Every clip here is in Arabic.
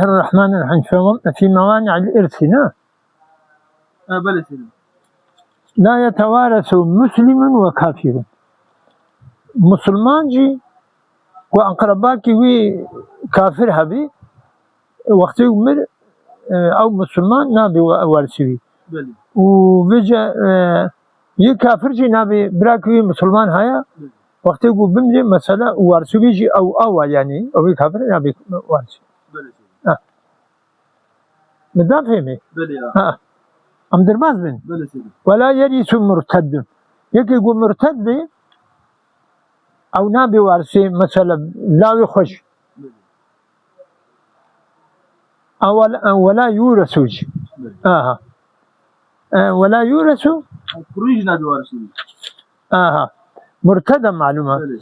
الله الرحمن الرحيم في موانع الإرث بله سيدي. لا يتوارث مسلم وكافر. مسلمان جي وأقرباك وي كافر هبي وقت عمر أو مسلمان نابي وارثي وبيجا يكافر جي نابي براكوي مسلمان هيا وقت يقول بمجي مثلا وارثي جي أو يعني أو كافر نابي وارثي. مدام فهمي؟ بلي أم درماز من ولا يرث مرتد. يكي يقول مرتد أو نابي وارثي مثلا لا يخش ولا يورث ولا يورث مرتد معلومة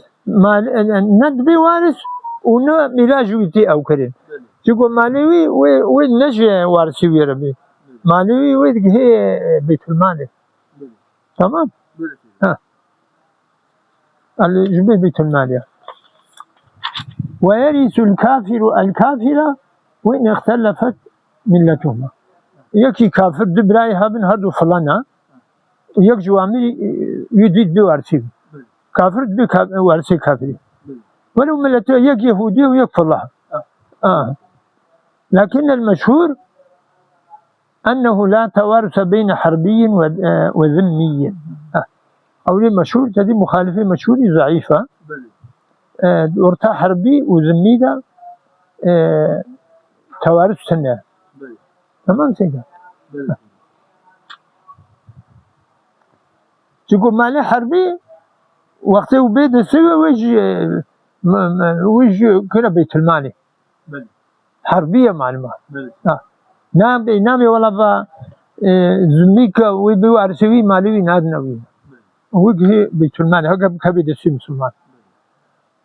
ندبي وارث ونا ملاجويتي أو كريم تقول مالوي والنجي وارثي ويربي مالوي هي بيت المال تمام اللي بيت المال. ويرث الكافر وإن اختلفت ملتهما. يكي كافر دبراي هابن هدو فلانا ويك جوامي يديد بوارثي كافر بوارثي كافري ولو ملته يك يهودي ويك فلاح. لكن المشهور أنه لا توارث بين حربي وذمي. أولي مشهور تدي مخالفة مشهور ضعيفة ورتا حربي وذمي ده توارث سنة تمام سيدا. تقول مالي حربي وقت وبيد السوى ويجي كنا بيت المال حربية معلومة. نامي ولا زميك ويبيو أرسوي مالي نادنوي وجه بيت المال هكذا كبيد السوى مسلمان.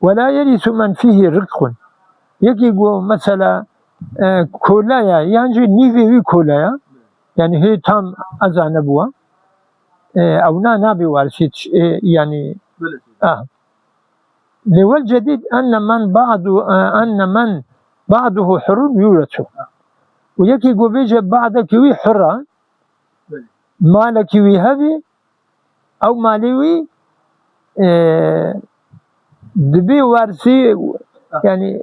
ولا يرث من فيه رق. يجي مثلا كولايا يعني نيفي كولايا يعني هي تام أزانبوا أو نابي وارثي يعني والجديد أن من بعضه حر يورث. ويكي بيجي بعض كوي حرة مالك كوي هبي أو مالوي دبي وارثي يعني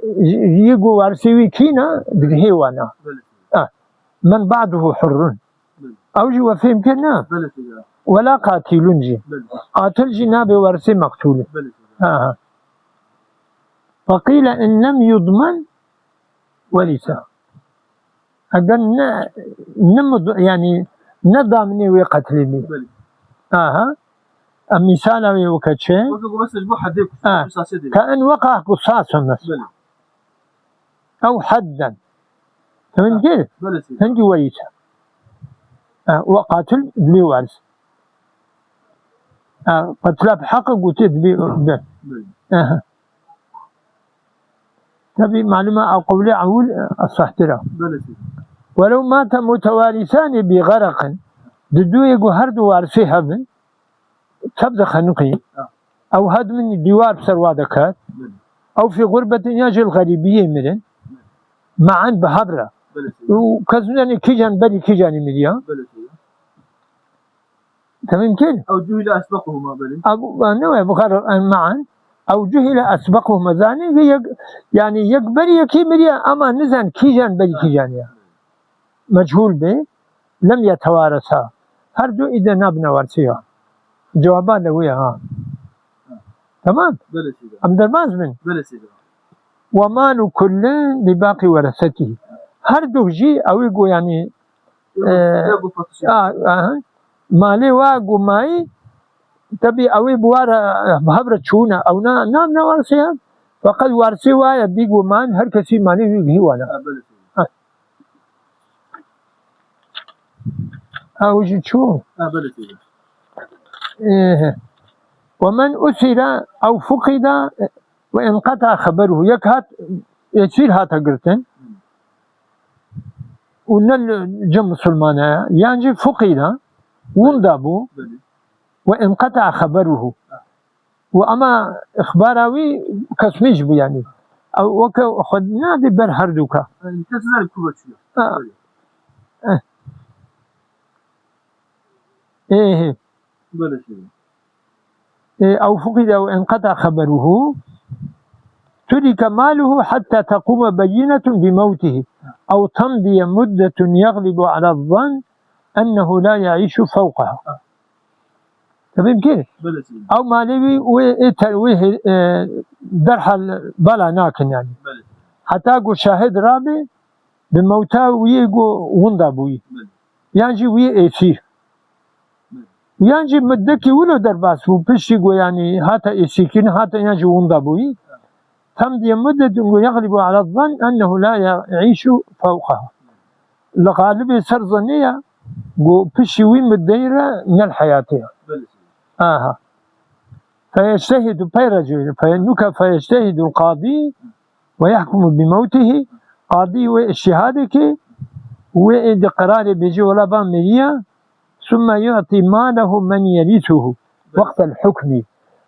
يجو وارثي كينا بهيوانا من بعده حر أو جوا فهم كنا ولا قاتل جي قاتل جي نابي وارثي مقتول. فقيل إن لم يضمن ورث. أقل يعني نضامني وقتلني. مثال وكتشي كأن وقع قصاص مثلا أو حدا فمن كده فنجي ورثة وقاتل بلي وارث قتل بحق قتل بلي تبي معلومة أو قولي عول الصحترة. ولو مات متوارثان بغرق ددو يقو هردو وارثي هبن تبدأ خنقي أو هاد من الدوار بسروادكات أو في غربة يجي الغريبية مرن معا بهبرة وكذلك كيجان بدي كيجاني مليا تمام كده. أو جهل أسبقهما بلي نوع بخار معا أو جهل أسبقهما زاني يعني يكبر يكي مليا أما نزان كيجان بدي كيجانيا مجهول به لم يتوارثها هردو إذا نبنا ورثيها جوابات لويا تمام. أم درماز من ومال كل لباقي ورثته هردو جي أو يقول يعني مالي واقو ماي تبي أوي بوارا بهبرة شونا أو نام ورثيها فقد ورثي وايا بيقو مان هر كسي مالي يجي وانا أو جي شو ومن أسر أو فقد وانقطع خبره يكهت يصير هاتا قرتن ونل جم مسلمانا يعني فقد وندابو وانقطع خبره وأما إخباراوي كسميش يعني أو وك خد نادي برهردوكا Yani kesinler kuvvetliyor. آه. Böyle. إيه Böyle şey. أو فقد أو انقطع خبره ترك ماله حتى تقوم بينة بموته أو تمضي مدة يغلب على الظن أنه لا يعيش فوقها. تمام كيف؟ Böyle şey. أو مالوي ويه درحل بلا ناكن يعني Böyle. حتى أقول شاهد رابع بموتا ويقو وندا بوي Böyle. يعني وي إيسي يعني مدكي ولو درباس وبشيقو يعني هاتا إيسيكين هاتا يعني وندا بوي تمضي مدة يغلب على الظن أنه لا يعيش فوقها. الغالب يصير ظنية وبشيوي مديرة من الحياة. Böyle şey. فيجتهد بيرجل فيجتهد القاضي ويحكم بموته قاضي والشهادة وإد قرار بيجي ولا بامرية ثم يعطي ماله من يرثه وقت الحكم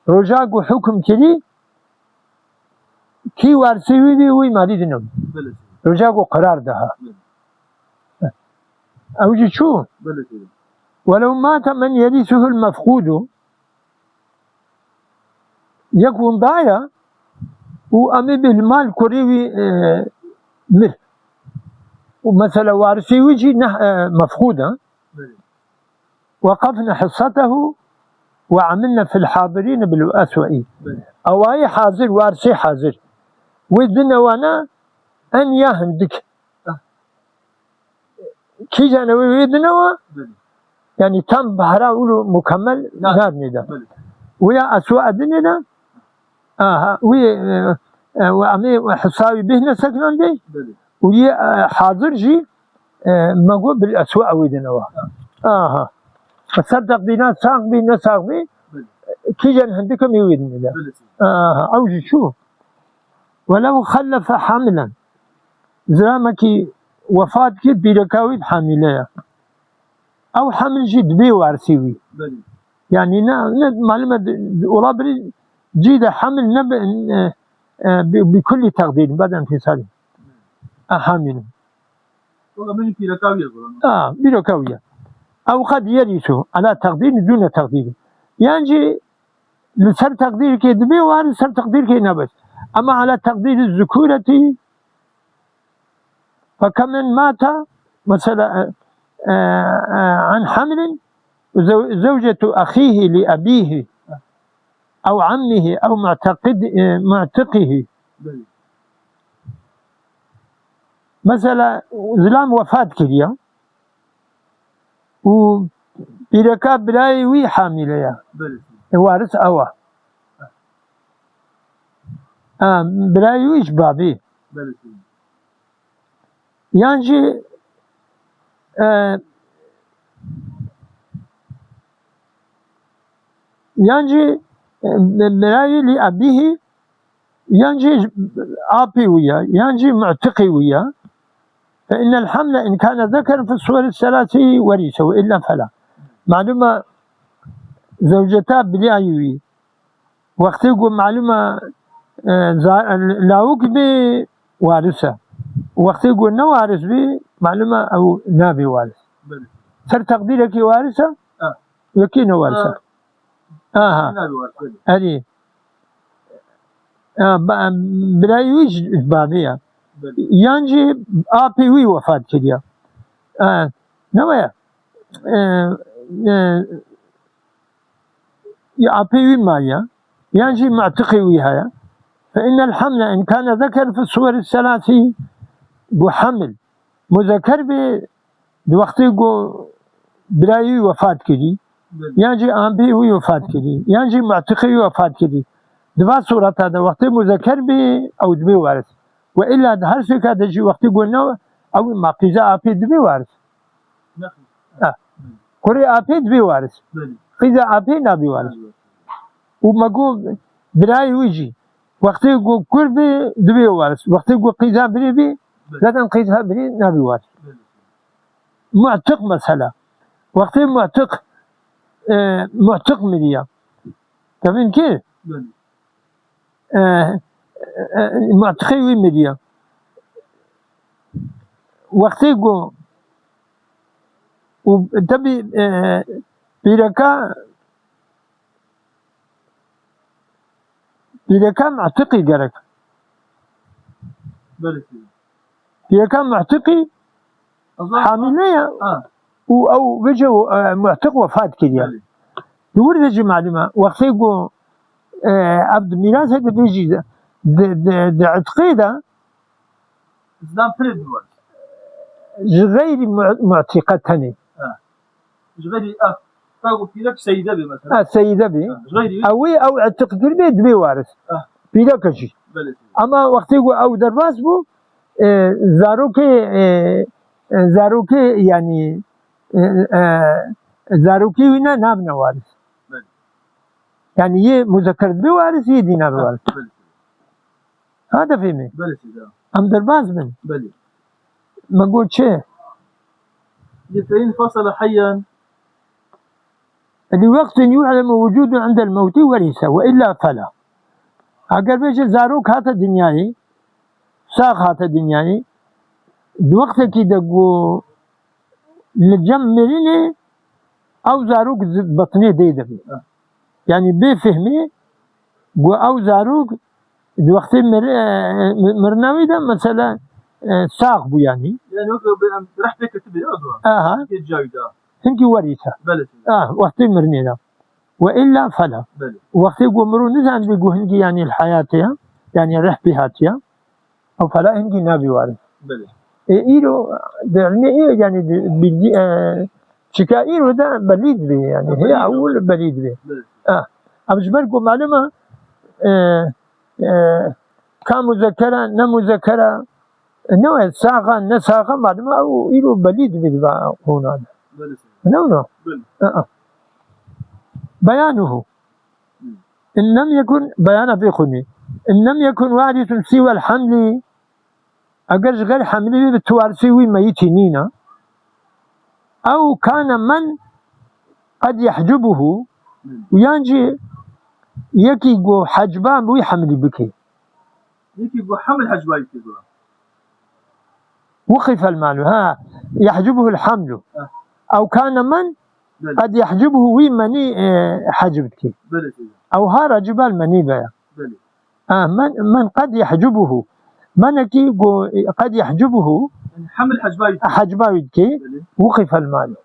رجاق حكم كلي كي وارثي بي وي مالدنم Böyle şey. رجاق قرار ده أوجد شو Böyle şey. ولو مات من يرثه المفقود يكون ضايع وأمي بالمال كوريوي مر ومثلا وارثي وجي مفقودة Böyle. وقفنا حصته وعملنا في الحاضرين بالأسوأ Böyle. أو أي حاضر وارثي حاضر ودنا وانا أن يهندك كي جانا ويدنا Böyle. يعني تم بحرا مكمل نادني ده Böyle. ويا أسوأ دنيا وأمي حصاوي بهنا سكنان دي Böyle. ويا حاضر جي مقول بالأسوأ ويدنا فصدق بنا ساق بنا ساق بي كي جان هندكم يويدنا ده Böyle şey. أوجي شو ولو خلف حاملا زرامكي وفاة كي بيركاوي حاملة أو حمل جد بي وارسيوي Böyle. يعني معلومة ورابري جيد حمل بكل تقدير بعد انفصال حامل O da benim pirakaviye falan. بيركاوية أو قد يرث على تقدير دون تقدير يعني لسر تقدير كي دبي وارث سر تقدير كي نبت أما على تقدير الذكورة فكمن مات مثلا عن حمل زوجة أخيه لأبيه أو عمه أو معتقه Böyle. مثلا زلام وفاة كليا وبركاب بلاي وي حاملة يا Böyle şey. وارث أوا بلاي ويش بابي Böyle şey. يعني يعني بلاي لأبيه يعني آبي ويا يعني معتقي ويا فإن الحمل إن كان ذكر في الصور الثلاث ورثه وإلا فلا. معلومة زوجتا بلايوي وقت يقول معلومة لاوك بي وارثة وقت يقول نوارث بي معلومة أو نابي وارث Böyle. صار تقديرك وارثة يكين وارثة Ne var böyle. هذه بلايويش بابية Böyle. يعني آبي وي وفاة كليا نويا آبي وي مايا يعني معتقي وياها فإن الحمل إن كان ذكر في الصور الثلاث بحمل مذكر بوقت يقول بلايوي وفاة كلي Böyle. يعني آبي وي وفاة كلي يعني معتقي وفاة كلي دوا صورة هذا وقت مذكر أو دبي وارث وإلا هر شيء هذا جي وقت قلنا أو ما قيزا أبي دبي وارث Ne? كوري أبي دبي وارث Böyle. قيزا أبي نبي وارث وما قول براي ويجي وقت يقول كربي دبي وارث وقت يقول قيزا بري بي لكن قيزا بري نبي وارث Böyle. معتق مثلا وقت معتق معتق مليا تمام كيف؟ Böyle. معتقي ويمديا وقتی گو وتبي بيركا معتقي جرك بيركا معتقي حاملية أو بيجو معتق وفاة كذا يورد يجي معلومة وقتی گو عبد ميراث هذا بيجي ده عتقيده إسلام فرد الوقت غير معتقتني غير تاقو في لك سيدة بي مثلا سيدة بي أو عتق قلبي دبي وارث بيدا كشي أما وقت يقول أو درباس بو زاروكي يعني زاروكي وينا نابنا وارث يعني يه مذكر دبي وارث يه دينا بوارث هذا فهمي أم درباس من ما قلت شيء فإن فصل حيا لوقت يعلم وجوده عند الموت ورثه وإلا فلا اگر بيجي زاروك هات دنياي ساق هات دنياي وقت كي دقو نجمريني او زاروك بطني دي دبي يعني بفهمي او زاروك وقت مرناوي ده مثلا ساق بو يعني رح بك تبي أضوى هنكي ورثه وقت مرني ده وإلا فلا وقت يقول مرو نزعن بيقول هنجي يعني الحياة يعني رح بهاتيا أو فلا هنجي نبي وارث إيرو بعلمي إيه يعني بدي شكا إيرو ده بليد به يعني هي أول بليد به أبجبر قو معلومة كمذكرة نمذكرة نوع ساقة نساقة معلومة أو إيرو بليد به هنا نو بيانه إن لم يكن بيان بيخني إن لم يكن وارث سوى الحمل أجرج غير حمل بالتوارثي وميتينينا أو كان من قد يحجبه وينجي يكي جو حجبان ويحمل بكي يكي جو حمل حجبان يكي وقف المال يحجبه الحمل أو كان من قد يحجبه ومني حجبتك أو هارا جبال مني بيا من قد يحجبه منكي قد يحجبه حمل حجباويتك وقف المال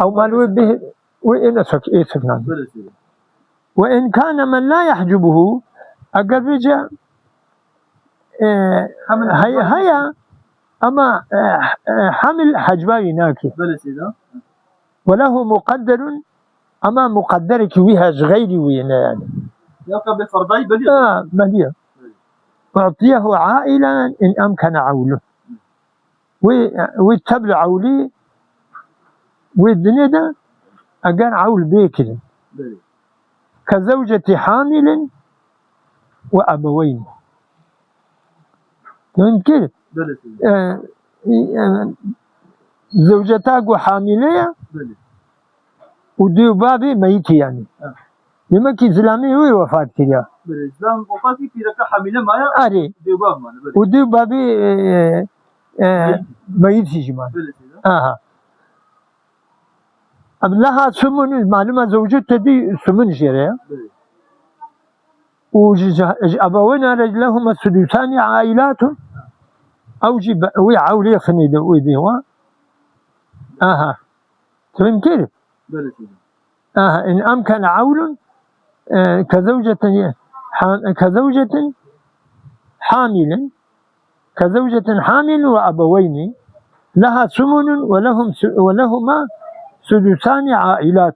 أو مال به وإن سكنان وإن كان من لا يحجبه أقرج هيا أما حمل حجباوي ناكي وله مقدر أما مقدرك ويها غيري وينا يعني يبقى بفرضي بليغ أعطيه عائلا إن أمكن عوله ويتبع عولي والدنيا ده أقان عول بيكل كزوجة حامل وأبوين يمكن زوجتك حاملة وديو بابي ميت يعني لما كي زلامي هو وفاة كده بالإسلام وفاة في ركع حاملة ما أري ديو باب ما وديو بابي ميت جمال أب لها سمن معلومة زوجته دي سمن شريعة وأبوين رجلهما السدوسان عائلات أو جيب ويعولي خنيد ويديوا تفهم كيف؟ إن أمكن عول كزوجة حامل وأبوين لها سمن ولهما سدسان عائلات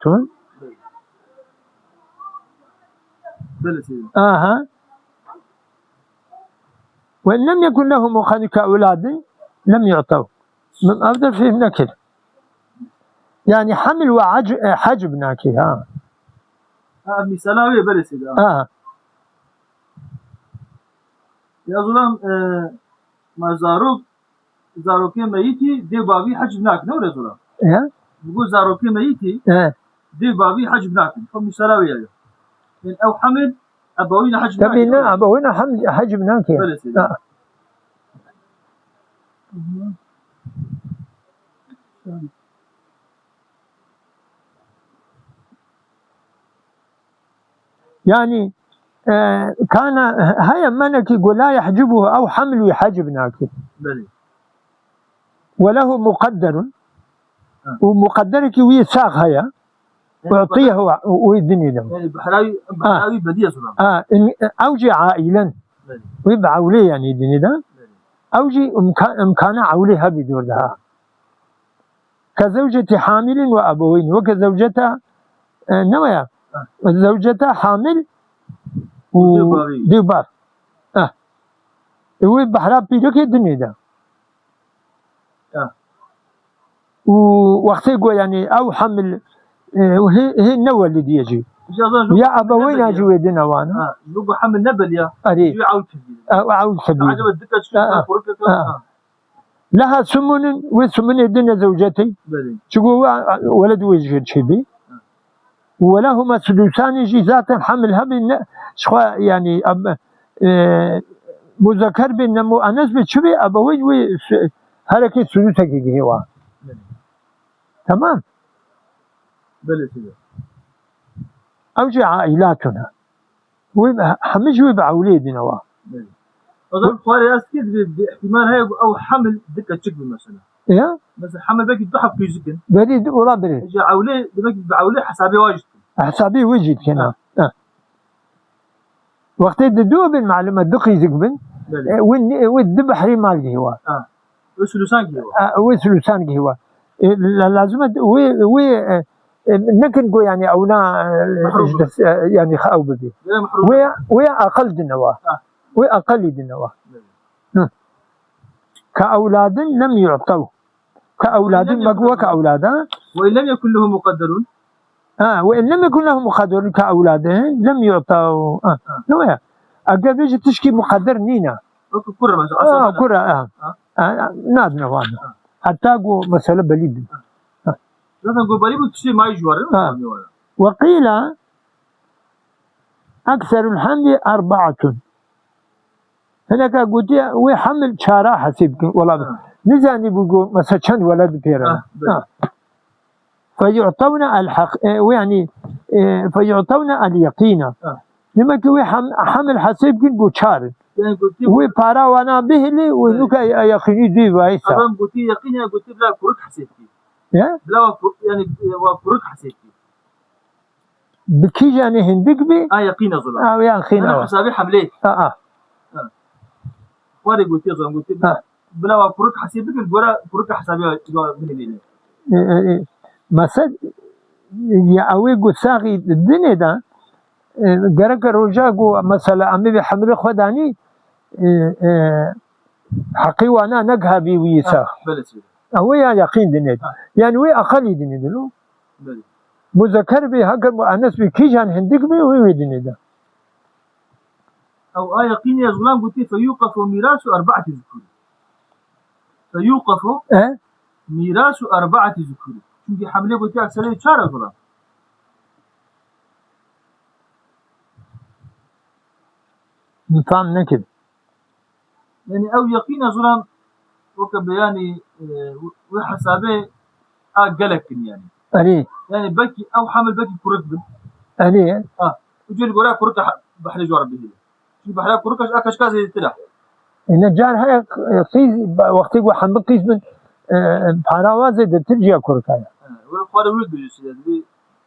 وإن لم يكن له مخالك أولاد لم يعطوا من أفضل فيهم نكر يعني حمل وحجب ناكي مثالاوية بلسي يا ظلام ما زاروكي ميتي دي بابي حجب ناك نو يا ظلام بقول زاروكي ميتي دي بابي حجب ناك فمثالاوية يعني أو حمل أبوينا حجم تبينا أبوينا حجم ناكي. بلى سيدي. يعني كان هيا منك يقول لا يحجبه أو حمل يحجب ناكي. بلى. وله مقدر ومقدرك ويساق هيا ويعطيه ويدني له. يعني بحراوي بديه صراحة. أوجي عائلا ويبقى عولي يعني يدني ده. أوجي إمكان عوليها بدور لها كزوجة حامل وأبوين وكزوجة نويا زوجة حامل وديبار ويبقى حراب بيدوك يدني ده. ووقت يقول يعني أو حمل وهي النوى اللي دي يجي يا أبوين أجوا يدنا وانا يبقى حمل نبل يا عود كبير عود كبير عجبت دكة شو لها سمن وسمن يدنا زوجتي شو ولد ويجي شبي ولهما سدوسان يجي ذات حمل هبي شو يعني مذكر بين مؤنث بتشبي أبوين وحركة سدوسك يجي هوا تمام. بلى سيدي. أوجي عائلاتنا وحمج ويبقى أولادنا وا. أظن قارئ أكيد باحتمال هاي أو حمل دكة شكل مثلا. إيه؟ مثلا حمل باقي ضحك في جسم. بريد ولا بريد. إجا عولي باقي بعولي حسابي واجد. حسابي وجد كنا. وقت الدوب المعلومة دقي زقبن. والذبح رمال جهوا. وسلوسان جهوا. وسلوسان جهوا. لازم نكن جو يعني أونا يعني خاو بدي ويا أقل دنوا ويا أقل دنوا كأولاد لم يعطوا كأولاد مقوى كأولادا وإن لم يكن له مقدرون وإن لم يكن له مقدرون كأولادهم لم يعطوا نويا أقل بيجي تشكي مقدر نينا كرة مثلا كرة نادنا وانا حتى قو مسألة بليد نقول بليد تشي ما يجوار وقيل أكثر الحمل 4 هناك قلت وحمل شارع حسيب والله نزاني بقول مثلا شن ولد بيرا فيعطون الحق ويعني فيعطون اليقين لما كوي حمل حسيب كن بشار وبارا وانا بهلي ونوك يقيني دي وايسا أظن قلت يقيني قلت بلا فرق حسيبتي بلا يعني فرق حسيبتي بكي جاني هندك بي يقين ظلام يعني خينا أنا حسابي حملي واري قلت ظلام قلت بلا فرق حسيبتي الجورا فرق حسابي بهلي مثلا يا أوي قصاغي الدنيا ده جرك رجاء مثلا أمي بحمل خداني حقي وأنا نجها بويسا هو يقين دنيا يعني وي أقل دنيا دلو مذكر به هكذا مؤنث به كي جان هندك به وي دنيا ده أو يقين يا غلام قلت فيوقف ميراث 4 ذكور فيوقف ميراث 4 ذكور çünkü hamile قلت أكثر 4 غلام نفهم نكد يعني أو يقين ظلام وكبياني وحسابه قلق يعني يعني بكي أو حمل بكي كرك وجل قرأ كرك بحر جوار به شو بحر كرك أكش كذا تلا إن جار هاي قيس وقت يقول حمل قيس من بحراوات زي ترجع كرك هاي والقارئ ولد بيجلس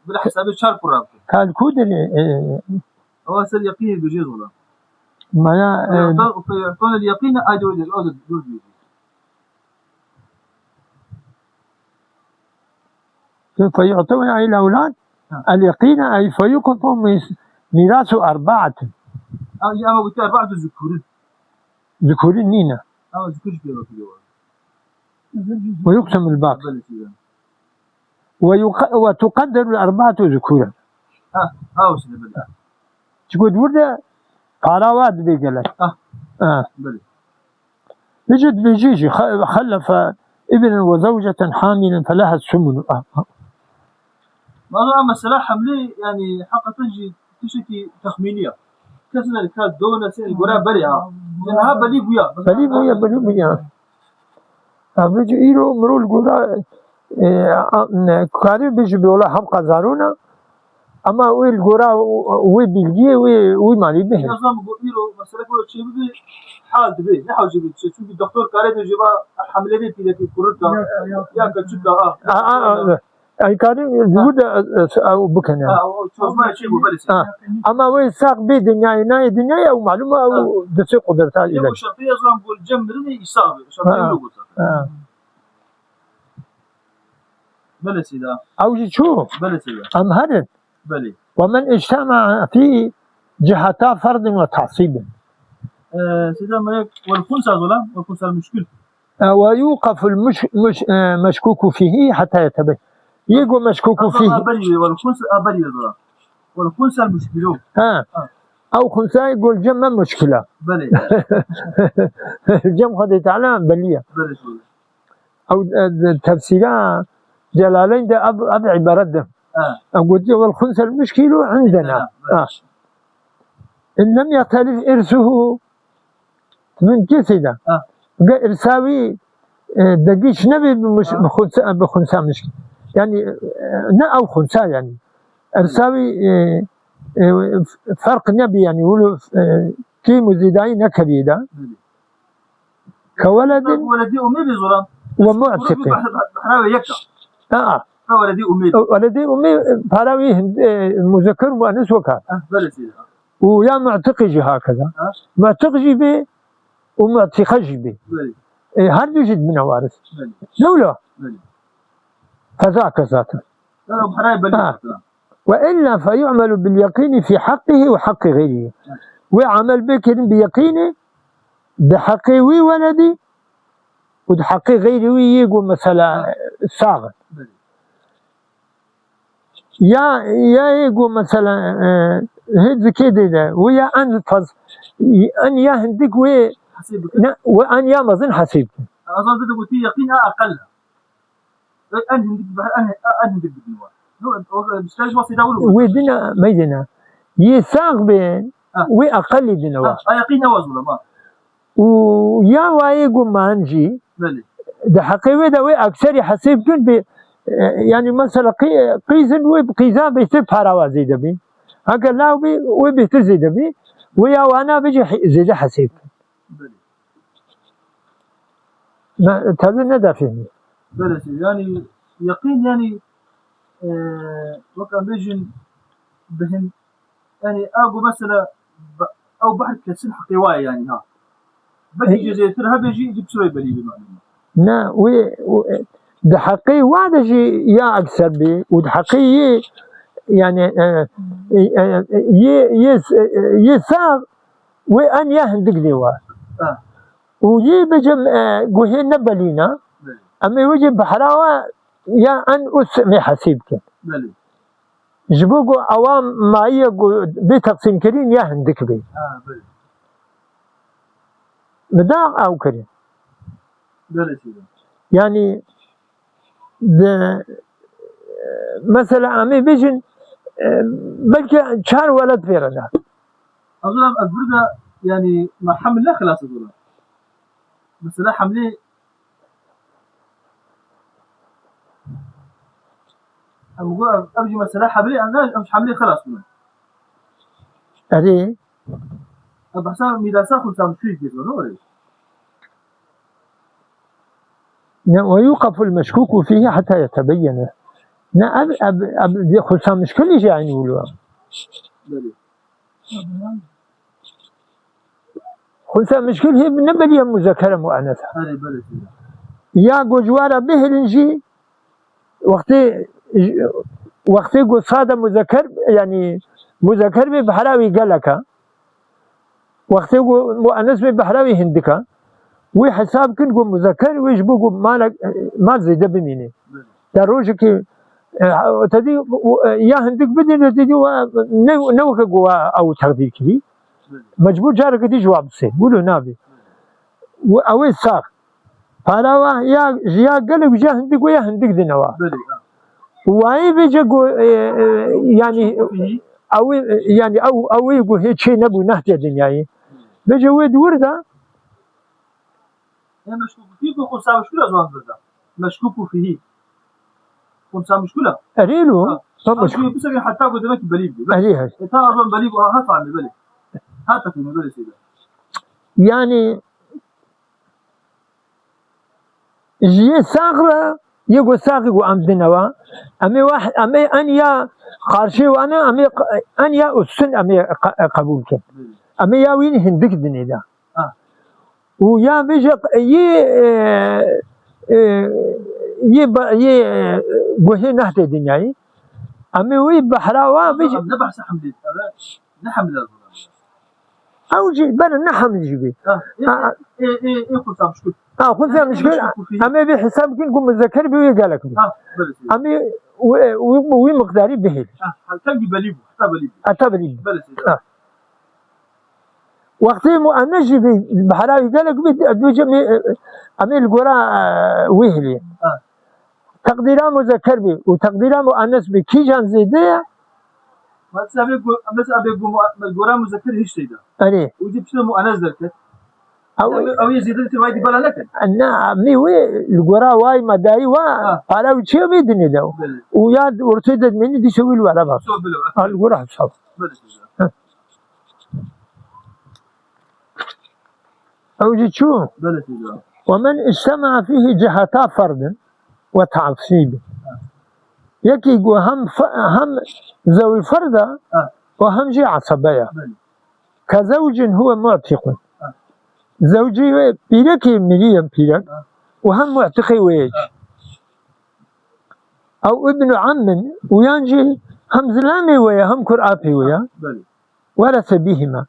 بلا حسابه 4 كرك كان كود هو أصل يقين بيجي ظلام ما فيعطون اليقين أجود فيعطون أي الأولاد اليقين أي فيوقفون ميراث 4 أما قلت 4 ذكور نينا ذكور في ويقسم الباقي وتقدر 4 ذكورا تقول ورده فراوات بيقلك يجد بيجيجي خلف ابنا وزوجة حاملا فلها السمن ما هو مسألة حملي يعني حق تجي تشكي تخمينية كسر الكاد دون سين الجرا بريها لأنها بلي بويا بلي بويا أبيج إيرو مرول جورا كاري بيج بيولا هم قزارونا أما ويل جورا وي بيلجي وي مالي به نظام إيرو مثلا كل شيء بيجي حال تبي نحاول جيبي شو الدكتور كاري بيجيبها الحملة دي كده كورتا يا كتشكا أي كاري جود أو بكنا ما شيء مبلش أما وي ساق بي دنيا دنيا أو معلومة أو دس قدرتها إلى يوم شرطية زمان بقول جمرني يصاب شرطية لو قلت بلس إذا أو شو بلس إذا أم هذا بلي ومن اجتمع في جهتا فرض وتعصيب سيدا ما والخنثى ظلام والخنثى المشكل ويوقف مشكوك فيه حتى يتبين يجو مشكوك فيه أبلي والخنثى أبلي ظلام والخنثى المشكلون أو خنثى يقول جمع مشكلة بلي الجمع هذا تعالى بلية بلي أو تفسيرها جلالين ده أب عبارة ده أقول والخنثى المشكل عندنا إن لم يختلف إرثه من كسده إرثاوي دقيش نبي بخنثى مشكل يعني نا أو خنثى يعني إرثاوي فرق نبي يعني يقولوا كي مزيدين نكبيدا كولد ولدي أمي ظلام ومعتق بحراوي يكا ولدي أمي بحراوي مذكر وأنس وكان ويا معتقجي هكذا معتقجي به ومعتقجي به هل يوجد من وارث لولا فذاك ذاته وإلا فيعمل باليقين في حقه وحق غيره وعمل بكن بيقينه بحقه ولدي وبحق غيره يقول مثلا ساغن يا يقول مثلا هذا كده ويا أنفذ أن يهندك وأن يمزن حسيبك أظن تقول في يقين أقل أن هندك بالنوع مستاج وصي ودنا ميدنا يساق بين وأقل دنا يقين وزولا ما ويا وايقو مانجي ده حقيقة ده أكثر حسيبك يعني مثلا قيزن وقيزان بيصير بحراوة زيدة بي هكذا لا وبيصير زيدة بي ويا وانا بيجي زيدة حسيب ما تهذا ندى فيني يعني يقين يعني وكان بيجن بهن يعني أبو مثلا أو بحر كسر حقيقي يعني ها بيجي زي ترى بيجي يجيب سوي بلي بالمعلومة نا ده حقي واحد شيء يا أكثر به وده حقي يعني يساق وأن يهندق دوا ويبجم جوهي نبلينا أما يوجد بحراوة يا أن أسمي حسيبك جبوجو أوام ما يجو بتقسيم كريم يهندق به مداق أو كريم يعني مثلا أمي بيجن بلكي شهر ولد فيرنا أظن البردة يعني مع حمل لا خلاص أظن مثلا حملي أقول أبجي مثلا حملي أنا مش حملي خلاص منه أدي بحسب ميراثه خلص مشي كده نوري ويوقف المشكوك فيه حتى يتبين دي خلصان مش كل شيء يعني يقولوها خلصان مش كل هي نبدي مذكرة مؤنثة يا جوجوارا به الانجي وقتي قصادة مذكر يعني مذكر بحراوي قالك وقتي مؤنث بحراوي هندكا وحساب كنقول مذكر ويجبوكم مالك ما زيد بميني دروجك تدي يا هندك بدنا تدي نوك جوا أو تقدير كذي مجبور جارك دي جواب سين بقولوا نابي أو الساق فلا يا قلب جا هندك ويا هندك دنوا واي بيجو يعني أو يعني أو يقول هيك شيء نبو نهتي الدنيا بيجي ويد ورده مشكوك فيه خمسة مشكلة زمان بردا مشكوك فيه خمسة مشكلة أريلو مشكلة بس حتى قدامك بليب أريها إنت أظن بليب هات عم بلي هاتك من بلي سيدا يعني جي ساغرة يقول ساغي أم دنوا أمي واحد أمي أنيا خارشي وأنا أمي أنيا أسن أمي قبول كن أمي يا وين هندك دنيا ده ويا بيجي ي وهي نهت الدنيا أمي وي بحراوا بيجي نبحث حملي نحمل أو جي بنا نحمل جيبي إيه خمسة مشكلة خذها مشكلة أمي بحساب كنكم مذكر بيه قالك أمي وي مقداري به تلقي بليبو حتى بليبو وقتي مو أنا جيبي بحراوي قالك بيجي أمي القرى ويهلي تقديرها مذكر بي وتقديرها مؤنث بي كي جان زيدة مثلا أبي القرى مذكر هيش سيدا أني ويجي بسنا مؤنث ذلك أو يزيد وايد بلا لكن أنا أمي وي القرى واي مداي على وجهي بيدني ده وياد ورتدت مني دي سوي له على بعض القرى حصل أو جيت شو ومن اجتمع فيه جهتا فرد وتعصيب يكي هم ذوي الفرد وهم جي عصبية كزوج هو معتق زوجي بيلكي مليم بيلك وهم معتقي ويج أو ابن عم وينجي هم زلامي ويا هم كرآبي ويا ورث بهما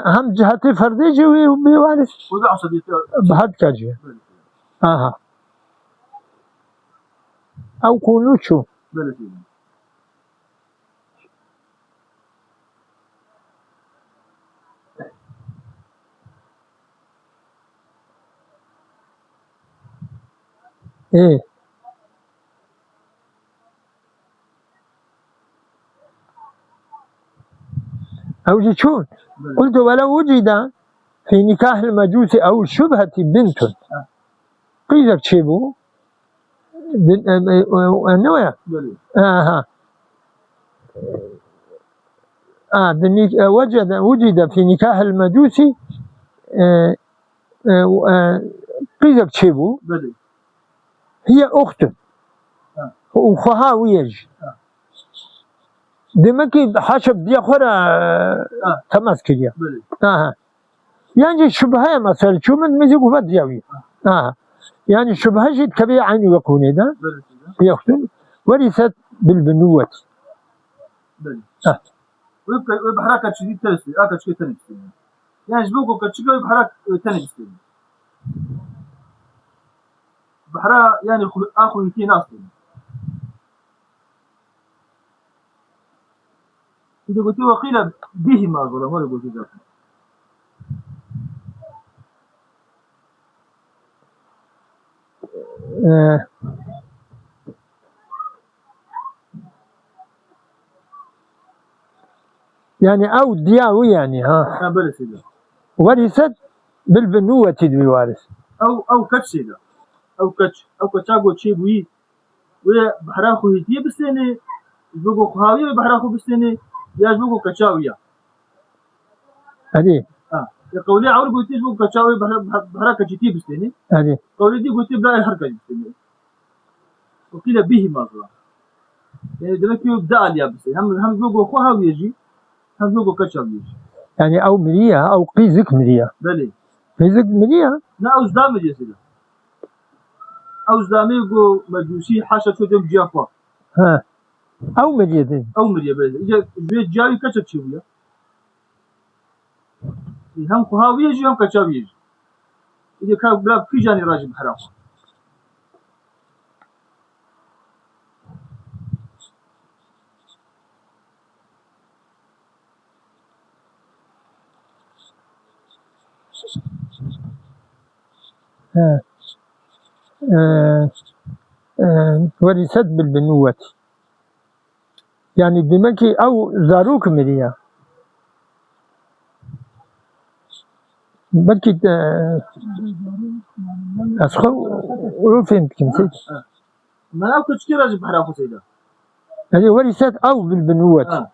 هم جهة فردي جوي بيوارث بهاد كاجي أو كونوشو إيه أو جيشون قلت ولو وجد في نكاح المجوس أو شبهة بنت قيلك شيبو نوع وجد في نكاح المجوس قيلك شيبو هي أخت وخها ويج دمكي حسب دي أخرى تمسك دي يعني شبهة مثلا شو من مزيق وفات دياوي يعني شبهة جد كبير عيني يكون ده هي أخت ورثت بالبنوة ويبحراك شديد تلسي شيء تاني يعني جبوكو كتشيكو يبحراك تاني بحرا يعني أخو يكين أصلا إذا قلت وقيل بهما ظلم ولا قلت ذلك يعني أو دياوي يعني ورثت بالبنوة الوارث أو كتشيدا أو كتشاغو تشيبوي وبحراخو هيتيه بستني جوجو خاوي بحراخو بستني يا جوجو كتشاويا هذه قولي عور قلت جوجو كتشاوي بحراك كتشي بستني هذه قولي دي قلت بلا الحركة بستني وكذا به ما ظلا يعني دمك يبدأ لي بستني هم جوجو خاوي يجي هم جوجو كتشاوي يجي يعني أو مليا أو قيزك مليا بلي قيزك مليا لا أو زدام مليا سيدا أو زدامي يقول مجوسي حاشا شدم جافا أو مليا أو مليا بلي إذا بيت جاوي كتشاويا هم خاوي يجي هم كتشاوي يجي إذا كان بلا في جاني راجل بحرام ورثت بالبنوة يعني دمكي أو زاروك مريا بلكي أسخو وفهمت كمتي ما أو كتشكي راجب بحر أخو سيدا هذه ورثت أو بالبنوة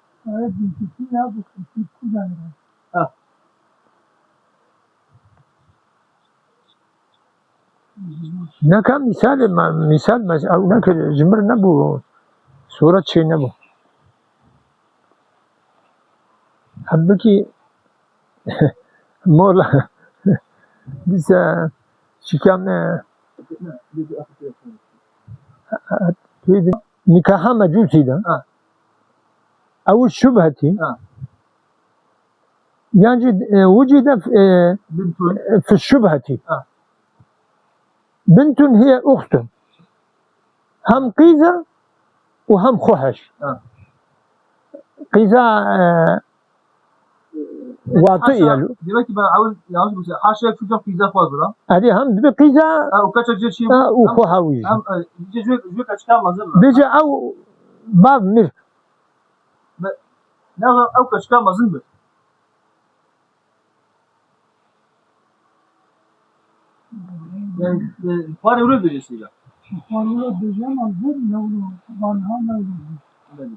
هناك مثال أو هناك جمر نبو صورة شيء نبو حبكي مولا بس شكام نكاحا مجوسي ده أو الشبهة يجد وجد في الشبهة بنت هي أخت هم قيزة وهم خحش قيزة واطئة دلوقتي بعاول يعني بس حاشا في جو قيزة فاضلة هذه هم بقيزة أو كتر جشي وخحوي هم جوك أشكال مزرعة بيجي أو باب مر نظر أو كأشكال مزرعة يعني فاري ولد بيجي لا فاري ولد بيجي أنا البر نولو بانها نولو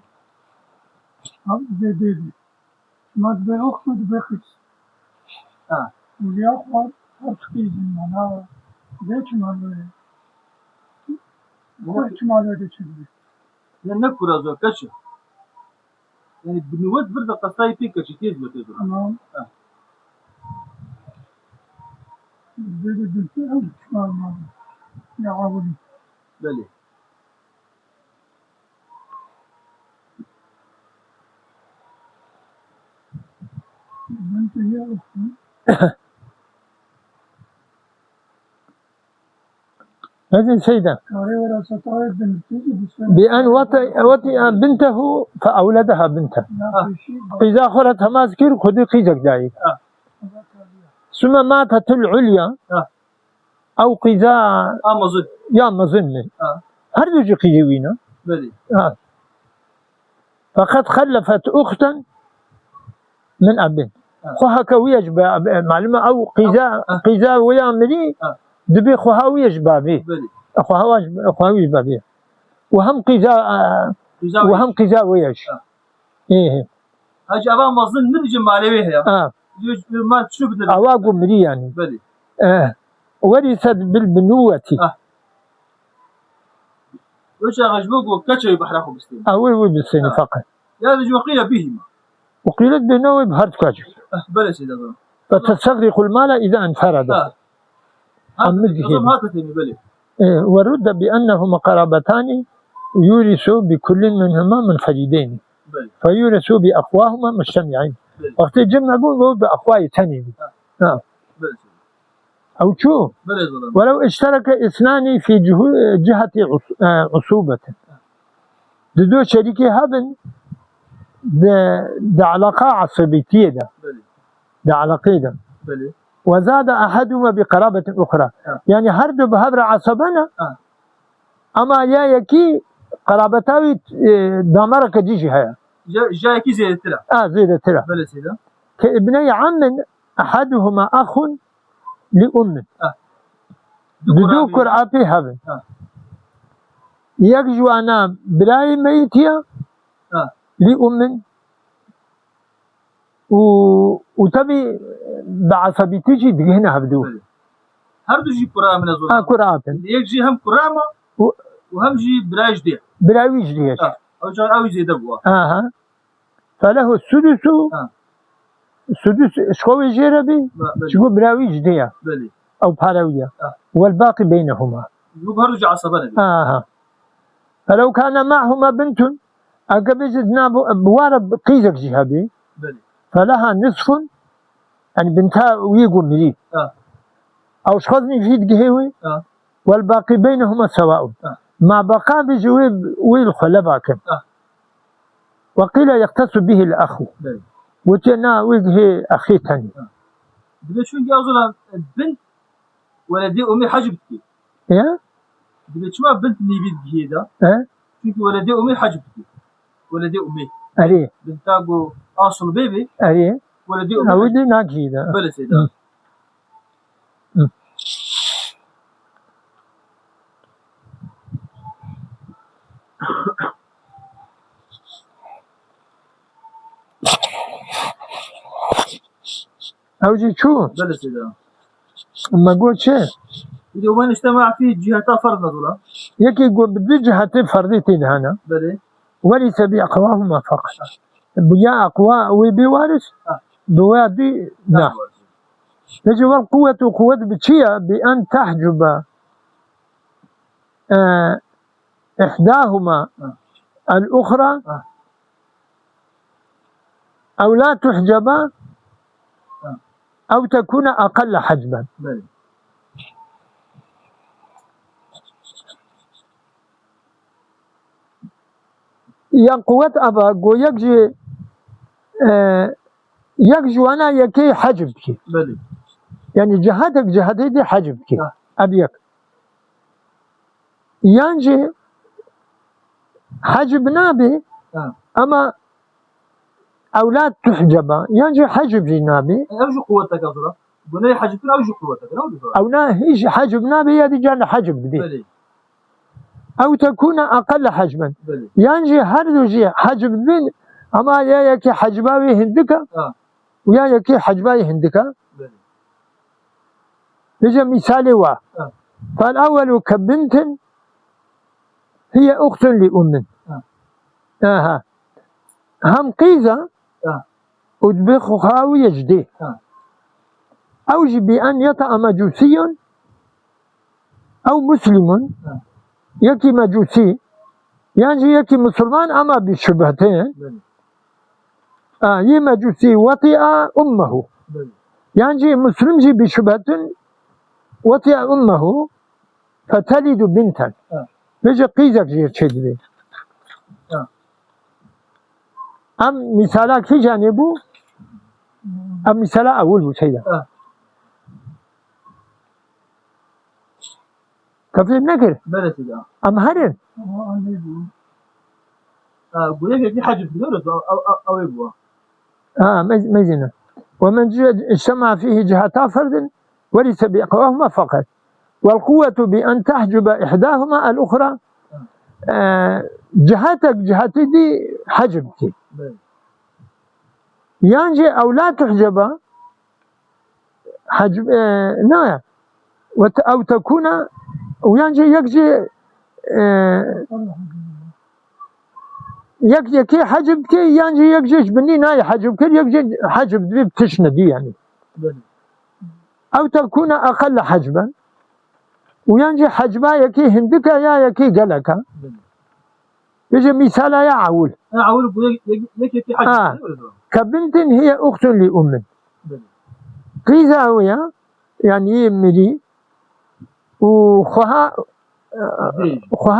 هم زيدي ما تبي أخت بخش وليا فرق كيزين أنا ليش ما ليش ما لقيت شيء يعني نكبر أزوا كشة يعني بنود برد قصاي فيك كشة كيز بتدور تمام بدي بنتي أو ما يا عاوني بلي بنتي هي أختي هذه سيدة بأن وطئ بنته فأولدها بنته إذا أخرت ماسكير خذي قيزك دايك ثم ماتت العليا أو قيزا مظن يا مظن هل يجي قيزوينا فقد خلفت أختا من أب خوها ويجب معلومة أو قيزا ويا مري دبي خوها ويجب به خوها ويجب به وهم قيزا ويج إيه هاج أبا مظن نرجع معلومة يا ما تشوف أواقو مري يعني ورثت بالبنوة وش أغجبوك وكتشي بحرقه بستين وي بالسين فقط يا ذي وقيل بهما وقيلت بأنه بهرت كاجو بلا سيدة فتستغرق المال إذا انفرد ورد بأنهما قرابتان يورثوا بكل منهما منفردين فيورثوا بأخواهما مجتمعين وقت الجمع بأخواه تاني أو شو ولو اشترك اثنان في جهة عصوبة دو شريكي هابن ده علاقة عصبيتية ده علاقة ده وزاد أحدهما بقرابة أخرى يعني هردو بهبر عصبنا أما يا يكي قرابتاوي دامرك جيجي هيا جا يكي زيادة ترى زيادة ترى كابني عم أحدهما أخ لأم دو كرابي هبن يكجو أنا براي ميتيا لأم وتبي بعصبيتي دهنا هبدو هردو جي كرام من الزوج كرامن يجي هم كرامة وهم جي برايج دي برايج دي أو جار أو زي دبوا فله السدس شكوى جيربي شكوى برايج دي أو باراوية والباقي بينهما يبهرج عصبنا فلو كان معهما بنت أقبزنا بوارب قيزك جهابي فلها نصف يعني بنتها ويقول مريد أو شخصني في جهوي والباقي بينهما سواء ما بقى بجواب ويلخلفا كم وقيل يختص به الأخ وتنا وجه أخي تاني شو جاوزنا البنت ولدي أمي حجبتي يا شو ما بنت نبيد جهيدا شو ولدي أمي حجبتي ولدي أمي أري بنتاقو أصل بيبي أري ولدي أمي أودي ناكيدا بلا سيدا أوجي شو بلا سيدا ما قلت شيء إذا وين اجتمع فيه جهتا فرد نظرة يكي يقول بجهة فردتين هنا بلي وليس بأقواهما فقط بيا أقوى وبوارث بوادي لا يجب القوة قوة بتشيا بأن تحجب إحداهما الأخرى أو لا تحجب أو تكون أقل حجبا بلي يعني قوة أبا قو يكجي يكجو أنا يكي حجبك بلي يعني جهتك جهتي دي حجبك أبيك ينجي حجب نابي أما أولاد تحجب ينجي حجب نابي أوجه قوتك يا زلمة قلنا لي حجبتنا أوجه قوتك أو لا هيش حجب نابي يدي جانا حجب دي بلي أو تكون أقل حجبا بلي ينجي هردوجي حجب بين أما يا يكي حجباوي هندك ويا يكي حجباوي هندك بلي يجي مثالي وا فالأول كبنت هي أخت لأم هم قيزة أدبخها ويجديه أوجب بأن يطأ مجوسي أو مسلم يكي مجوسي يعني يكي مسلمان أما بشبهتين يي مجوسي وطئ أمه يعني مسلم جي بشبهة وطئ أمه فتلد بنتا يجي قيزك جير تشدي أم مثالا كي جانبو أم مثالا أول بو سيدا كفير نكر بلا سيدا أم هرن قول لك في حاجة في دولة أو يبوا مزنا ومن اجتمع فيه جهتا فرد وليس بأقواهما فقط والقوة بأن تحجب إحداهما الأخرى جهتك جهتي دي حجبتي ينجي أو لا تحجب حجب نعم أو تكون وينجي يكجي يكي حجب كي ينجي يكجي بني ناي حجب كي يكجي حجب دي بتشنا دي يعني أو تكون أقل حجبا وينجي حجبا يكي هندك يا يكي قلك يجي مثالا يا عول عول يكي حجب كبنت هي أخت لأم قيزة ويا يعني يمدي وخها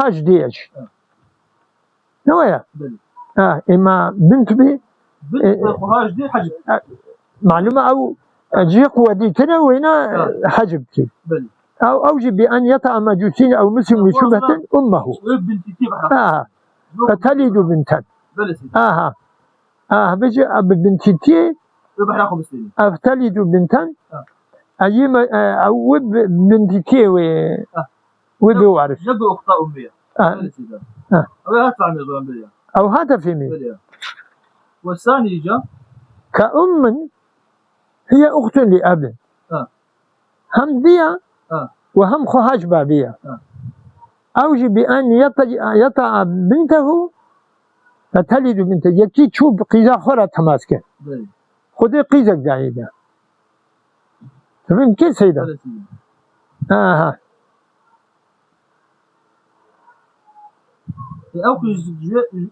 جديج نويا إما بنت بي خها جديد حجب معلومة أو أجيق ودي كده وهنا حجبتي أو أوجب بأن يطأ مجوسين أو مسلم لشبهة أمه فتلد بنتا بيجي بنتي أفتلد بنتا أيما أو بنتي وبوارث يبقى أخطاء أمية أو هذا في مين والثاني جاء كأم هي أخت لأب هم بيا وهم خهاج بابية أوجب بأن يطأ بنته فتلد بنته يكي تشوف قيزة خورة تماسكه خذي قيزة جايدة تفهم كيف سيدة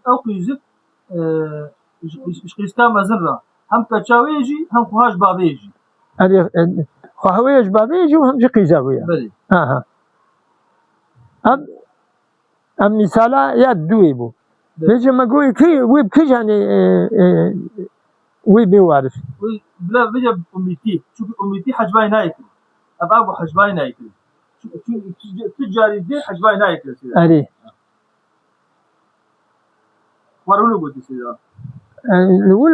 أو قيزك قيزكا مزرة هم كتشاويجي هم خهاج بابيجي خهويج بابيجي وهم جي قيزة ويا أم مثالا يد دويبو بيجي ما قوي كي ويب كي يعني ويب بيوارث بلا بيجي أميتي شوف أميتي حجباي نايكل أبو حجباي نايكل تجاري دي حجباي نايكل أري ورولو قلت سيدا الأول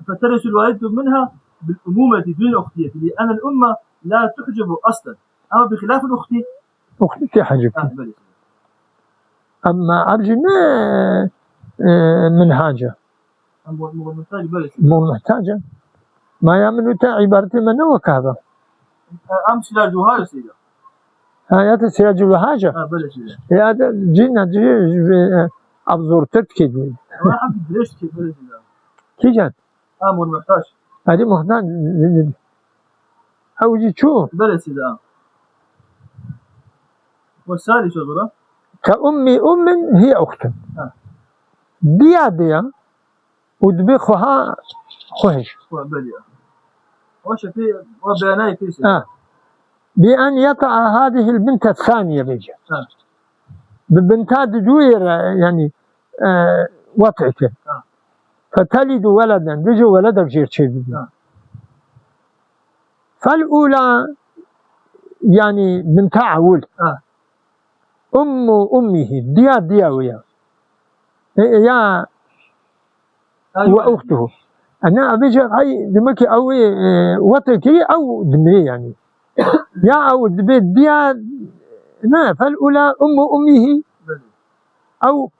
فترث الوالدة منها بالأمومة دون الأختية لأن الأمة لا تحجب أصلا أما بخلاف الأخت أختي حجبتي بلي أما أرجو ما منهاجة محتاج بلي مو محتاجة ما يعملوا تا عبارة من وكذا أمس لا جوهر سيدا هايات سراج الوهاجة بلي سيدا هذا جينا أبزور تركيد ما حب دريش كي بلي سيدا كي جان محتاج هذه محتاج أو جي شو بلي سيدا والثالث شو كأمي هي أخت ديا ودبخها خوش بلي وش في وبياناي كيس بأن يطع هذه البنت الثانية بيجي ببنتها دوير يعني وطعك فتلد ولدا بيجي ولدك جير شيء فالأولى يعني بنتها عول أمه ديا ويا يا وأخته أنا بيجي هاي دمك أو وطعك أو دمي يعني يا أو دبيت ديا ما فالأولى أمه أو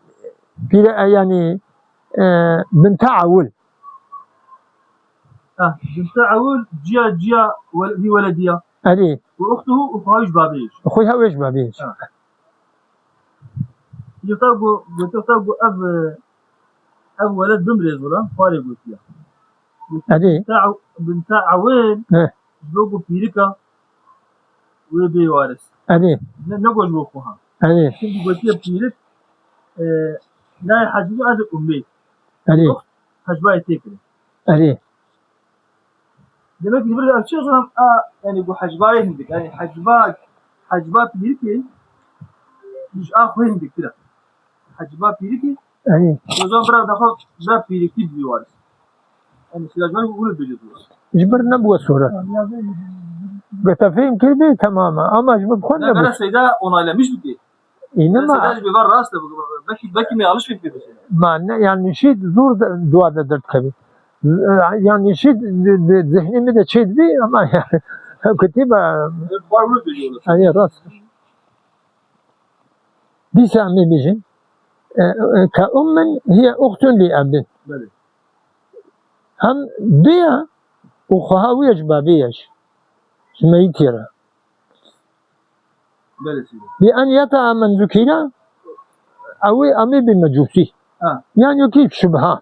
يعني بنت عول بنت عول جيا هي ولدية أري وأخته أخوها بابيش أخوها ويش بابيش يطلقوا أب ولد بمريز ولا فارق وتيا أري بنت عول جوجو بيركا ويبي وارث أري نقول وقوها أري كنت قلت بيرك لا حجبه هذا أمي أري حجبه تكره أري demek ki burada açıyorsam yani bu hacbaya hindik yani hacba piriki düş ahı hindik kira hacba piriki أري o zaman bırak piriki diyorlar yani silajman bunu biliyorlar جبر نبوة صورة بتفهم كيف تماما أما جبر بخون ne kadar نبوة sayıda onaylamış mı ki? إنما Sayıda bir var rastla belki mi alış fikri mesela. معنى يعني شيء زور دعاء درت كبي يعني شيء ذهني مدة شيء بي أما يعني كتيبة Var bunu biliyorlar. هي راس دي سامي بيجن كأم هي أخت لأب Böyle. هم بيا وخهاويش بابيش سميتيرا Böylesi. بأن يطع من ذكر أو أمي بالمجوسي يعني كيف شبهة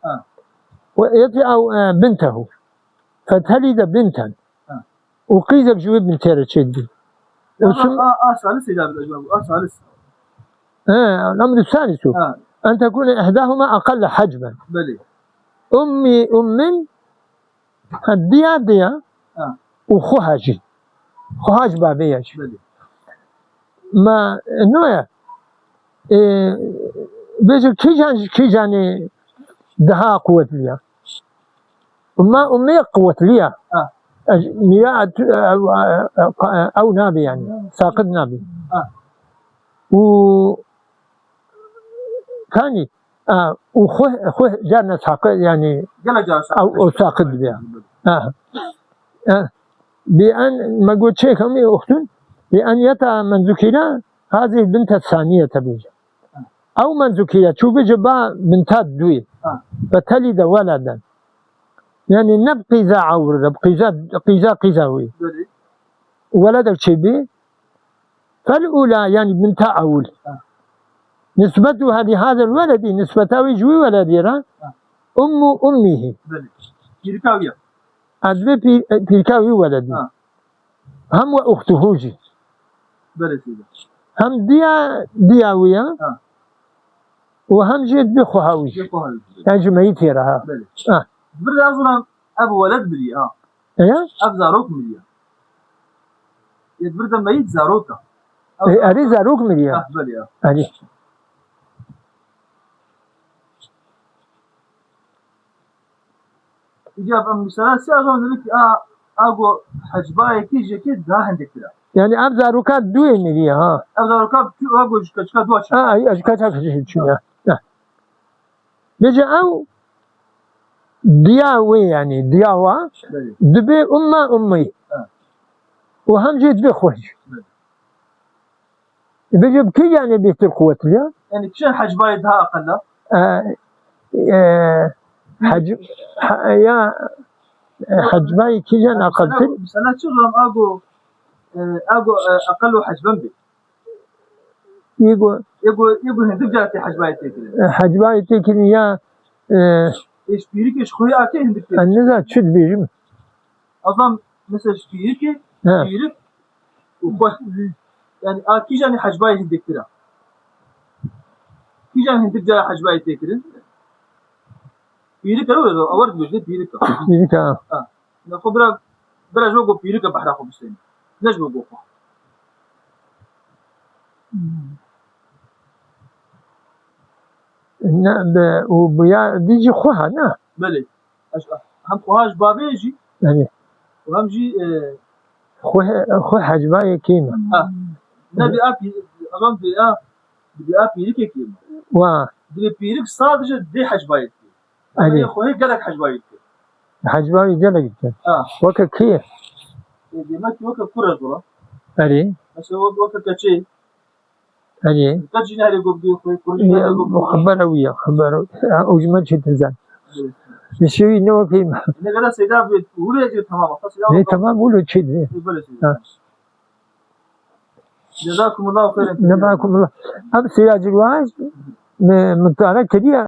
ويطع بنته فتلد بنتا وقيزك جواب من تيرا تشدي ثالث إذا بالأجواب ثالث. الأمر الثالث أن تكون إحداهما أقل حجما بلي. أم ديا وخهاجي خهاج بابيش بلي. ما نوع بيجي كي جاني دها قوة ليا وما أمي قوة ليا مياه أو نابي يعني ساقط نابي و ثاني وخه جارنا ساقط يعني أو ساقط بيها بأن ما قلت شيء كمي أختن بأن يطع من ذكر هذه البنت الثانية تبيج أو من ذكر شو بجبا بنتات دوي فتلد ولدا يعني نبقي ذا عور نبقي ذا قزاوي ولدك شبي فالأولى يعني بنت عول نسبتها لهذا الولد نسبتها وجوي ولدها أمه Pirkavya. أدبي بيركاوي ولدي هم وأخته جي Böylesi. هم دياوية وهم جد بخوهاوي يعني جمعيتي رها Burada zaman Ebu Veled biliyor ha. Ebu Zarok biliyor. Burada meyit Zarok'a. أري زاروك مليا Biliyor. أري İcab mesela size zaman dedik ki ago hacbaya ki ceket daha hendektir. يعني أب زاروكات دوي مليا ها Ebu Zarok'a ago çıka dua çıka. أي أشكاتها كشيء شو بيجي أو دياوي يعني دياوا بله دبي أمي وهم جيت بخوج بيجي بكي يعني بيت القوة ليا يعني كشان حجباي دها أقل حج يا حجباي كيجان أقل مثلا شو زلم أقو أقل حجبا بي يقو هندك جاتي حجباي تكلم حجباي تكلم يا إيش بيرك إيش خويا أكيد هندك تكلم النزات شد بيجم أظن مثل بيرك بيرك وخوه يعني كيجاني حجباي هندك ترى كيجان هندك جا حجباي تكلم بيرك لو أورد بجد بيرك نخبره بلا جوجو بيرك بحر أخو بسين نجمو بوخو وبيا ديجي خوها نا بله هم خوهاش بابيجي يعني وهم جي خوه حجباي كيما نبي أبي أظن بدي بيرك كيما دي بيرك صادجة دي حجباي أنا خوي قالك حجباي حجباي جلك وكا كيف دي ما كي وكا كرة زورا أري بس وكا كشيء أري كشيء نهاري قبضي خوي كرة خبروية خبرو أوجمال شيء تزال يسوي نوع كيما إنك أنا سيدا بيت ولا يجي تمام ليه تمام ولا شيء ليه جزاكم الله خيرا نبعكم الله أب سياج الواج من طالع كبير